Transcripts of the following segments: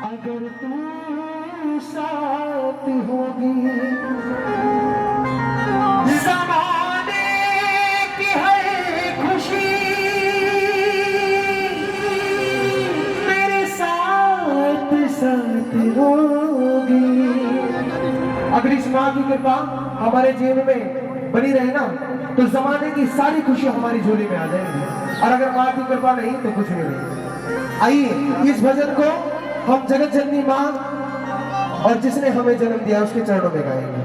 अगर तू साथ होगी ज़माने की हर खुशी मेरे साथ साथ होगी। अगर इस माँ की कृपा हमारे जीवन में बनी रहे ना तो जमाने की सारी खुशी हमारी झोली में आ जाएगी, और अगर माँ की कृपा नहीं तो कुछ भी नहीं। आइए इस भजन को हम जगत जननी माँ और जिसने हमें जन्म दिया उसके चरणों में गाएंगे,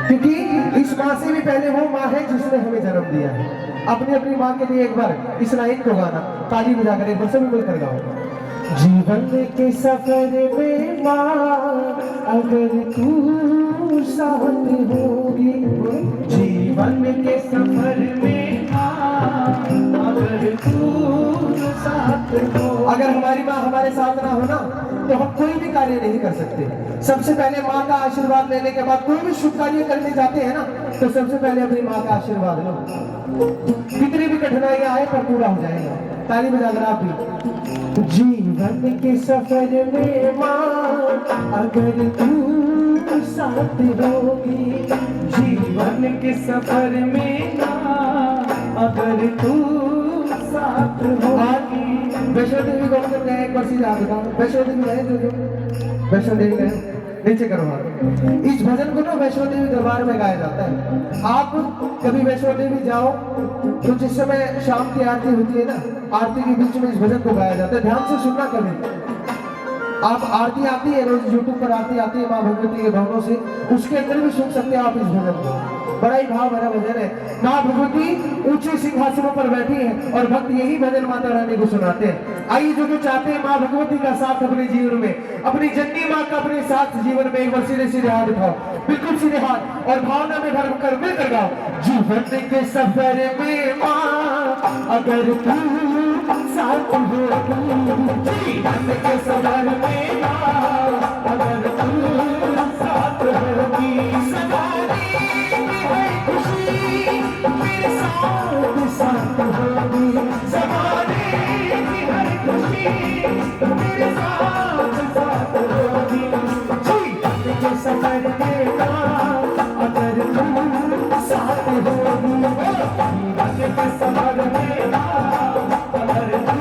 क्योंकि इस माँ से भी पहले वो माँ है जिसने हमें जन्म दिया है। अपनी अपनी माँ के लिए एक बार इस लाइन को गाना ताली बजाकर एक बार सभी मिलकर गाओ। जीवन के सफर में माँ अगर तू साथ होगी, जीवन के सफर में माँ अगर तू साथ हो। अगर हमारी माँ हमारे साथ ना हो ना तो हम कोई भी कार्य नहीं कर सकते। सबसे पहले माँ का आशीर्वाद लेने के बाद कोई भी शुभ कार्य करने जाते हैं ना तो सबसे पहले अपनी माँ का आशीर्वाद लो, कितनी भी कठिनाइयां आए पर पूरा हो जाएगा। ताली बजाकर आप भी। जीवन के सफर में माँ अगर तू साथ होगी, जीवन के सफर में माँ अगर तू साथ होगी। वैष्णो देवी कौन कर गए एक बार सीधे हाथ उठाओ। वैष्णो देवी गए जो वैष्णो देवी गए नीचे करो हाथ। इस भजन को ना वैष्णो देवी दरबार में गाया जाता है। आप कभी वैष्णो देवी जाओ तो जिस समय शाम की आरती होती है ना, आरती के बीच में इस भजन को गाया जाता है। ध्यान से सुनना कभी। आप आरती आती है रोज यूट्यूब पर आरती आती है माँ भगवती के भवनों से, उसके अंदर भी सुन सकते हैं आप इस भजन को। बड़ा ही भाव भरा भजन है। माँ भगवती ऊंचे सिंहासनों पर बैठी है और भक्त यही भजन माता रानी को सुनाते हैं। आइए जो चाहते हैं माँ भगवती का साथ अपने जीवन में, अपनी जननी माँ का अपने साथ जीवन में, एक बार सीधे सीधे हाथ उठाओ, बिल्कुल सीधे हाथ, और भावना में भर कर मिलकर गाओ। जीवन के सफर में माँ अगर तू साथ होगी, जीवन के सफर में माँ अगर तू साथ होगी, सवारी है खुशी मेरे साथ साथ होगी, सवारी है खुशी मेरे साथ साथ होगी। जीवन के सफर में माँ अगर तू साथ होगी, जीवन के सफर में माँ अगर तू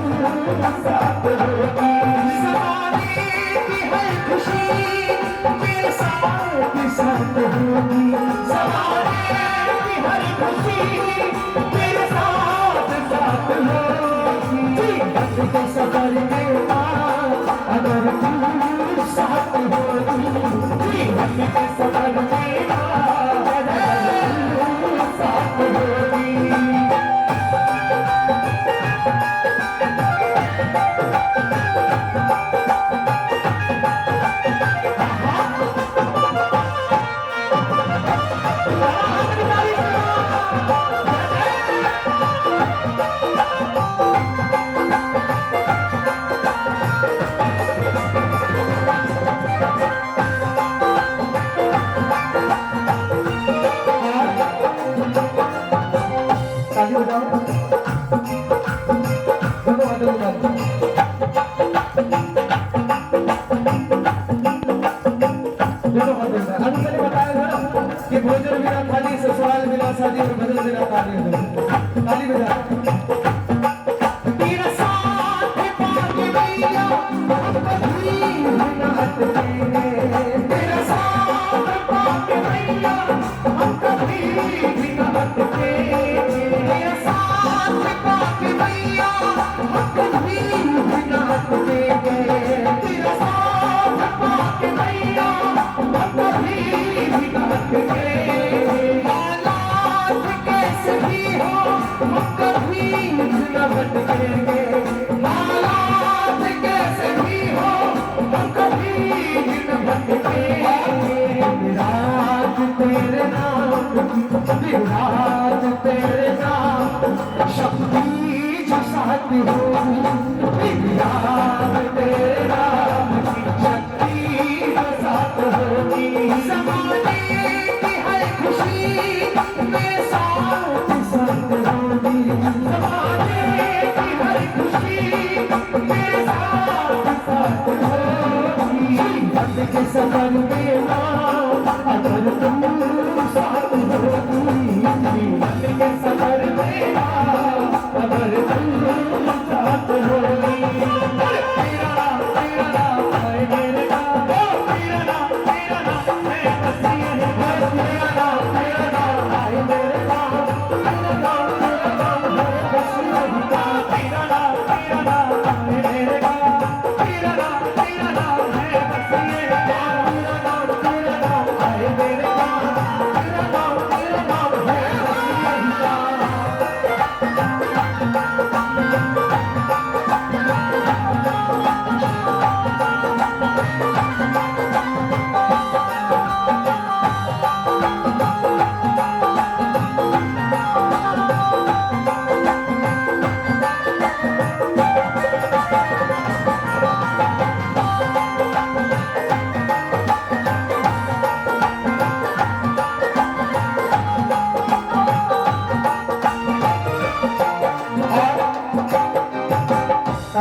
साथ होगी, सवारी है खुशी मेरे साथ साथ होगी, सवारी हर खुशी मेरे साथ साथ होगी। जीवन के सफर में माँ अगर तू साथ होगी, जीवन के सफर में माँ अगर तू साथ होगी। भोजन बिना थाली, ससुराल बिना शादी और भजन बिना ताली। ताली बजा। तेरा साथ पाके भैया हम कभी न हटेंगे, तेरा साथ पाके भैया हम कभी न हटेंगे, तेरा साथ पाके भैया हम कभी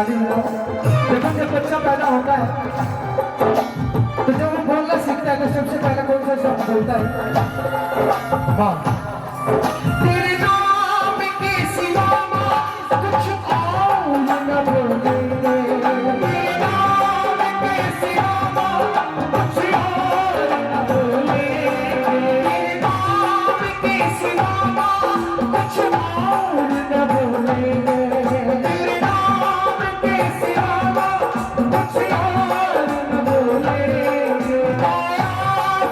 देखो जब बच्चा पैदा होता है तो जब वो बोलना सीखता है तो सबसे पहले कौन सा शब्द बोलता है? माँ। तेरे नाम के सिवा कुछ और न बोलेंगे, तेरे नाम के सिवा कुछ और न बोलेंगे, तेरे नाम के सिवा कुछ और न बोलेंगे, तेरे नाम के सिवा कुछ और न बोलेंगे। आया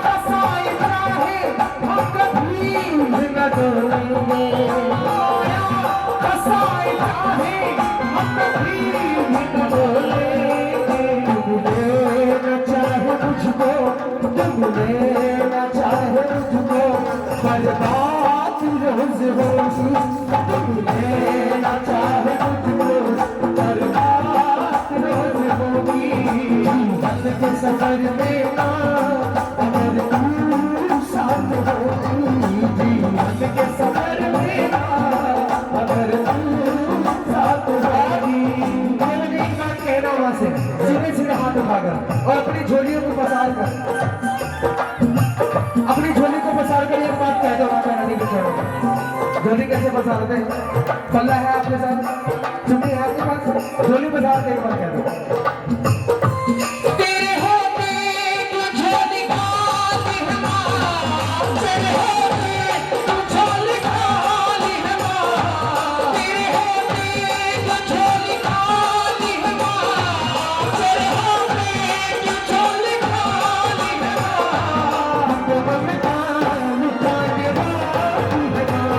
फसाई चाहे हम कभी न डोलेंगे, आया फसाई चाहे हम कभी न डोलेंगे। तुम लेना चाहे मुझको, तुम लेना चाहे मुझको, बर्बाद रोज होगी। तुम लेना चाहे मुझको, बर्बाद रोज होगी। जीवन के सफर में ना अगर तू साथ होगी, जीवन के सफर में ना अगर तू साथ होगी। मैंने एक बात कहना वहां से सीधे सीधे हाथ उठाकर और अपनी झोलियों को पसार कर, अपनी झोली को पसार कर एक बात कह दो माता रानी के चरणों में। झोली कैसे पसारते हैं? पल्ला है आपके साथ, चुन्नी है आपके पास, झोली पसार के एक बार कह दो। तेरे होते तू झोली खाली है माँ, तेरे होते तू झोली खाली है माँ, तेरे होते तू झोली खाली है माँ, तेरे होते तू झोली खाली है माँ। तुम ममता लुटाने वाली है माँ,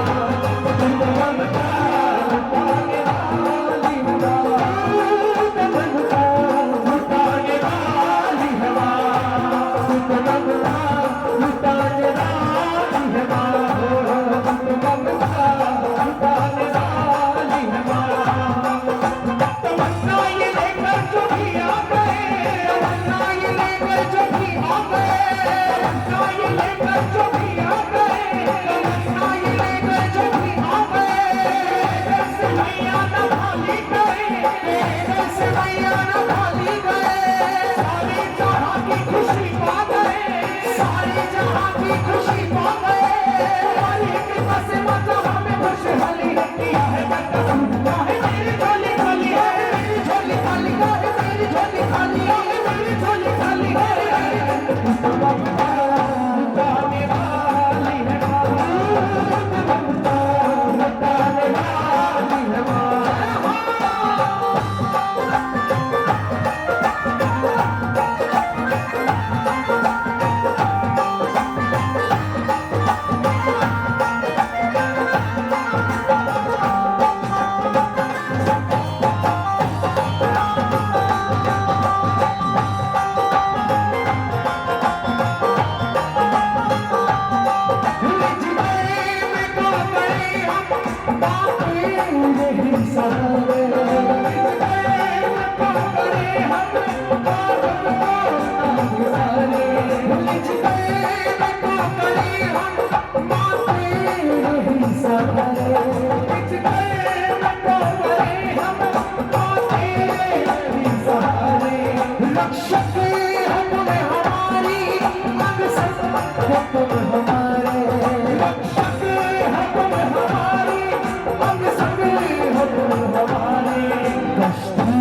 तुम ममता लुटाने वाली है माँ, तुम ममता लुटाने वाली है माँ, तुम ममता लुटाने वाली है माँ, तुम ममता लुटाने वाली है माँ। तमन्ना ये लेकर जो भी आ गए, तमन्ना ये लेकर जो भी आ गए, तमन्ना ये लेकर जो भी आ गए, तमन्ना ये लेकर जो भी आ गए। वैसे मैया न खाली गए, वैसे मैया न खाली गए। सारे जहां की खुशी पा गए, सारे जहां की खुशी पा गए। मालिक के पास मत हमें खुशहाली किया है करता सुनता है। मेरी झोली खाली है, मेरी झोली खाली है, मेरी झोली खाली है, मेरी झोली खाली है। तुम ममता लुटाने वाली है माँ, तुम ममता लुटाने वाली है माँ। रक्षक हो तुम हमारी, अब सब हो तुम हमारे, रक्षक हो तुम हमारी, अब सब हो तुम हमारे। कश्ती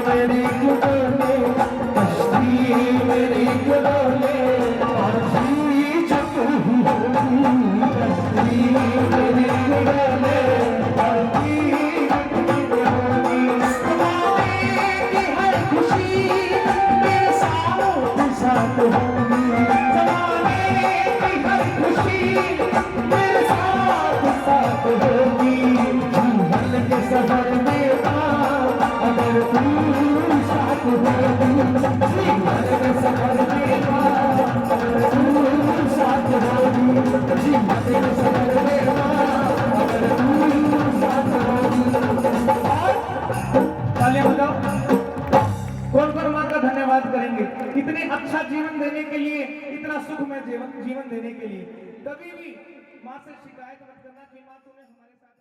मेरी डोले, कश्ती मेरी डोले, और बीच तू ही होगी। कश्ती मेरी डोले, और बीच तू ही होगी। तू साथ होगी, जीवन में सफर में माँ अगर तू साथ होगी, जीवन में सफर में माँ अगर तू साथ होगी। तालियां बजाओ। कौन कौन माँ का धन्यवाद करेंगे इतने अच्छा जीवन देने के लिए, इतना सुखमय जीवन देने के लिए। कभी भी माँ से शिकायत मत करना कि माँ तूने हमारे साथ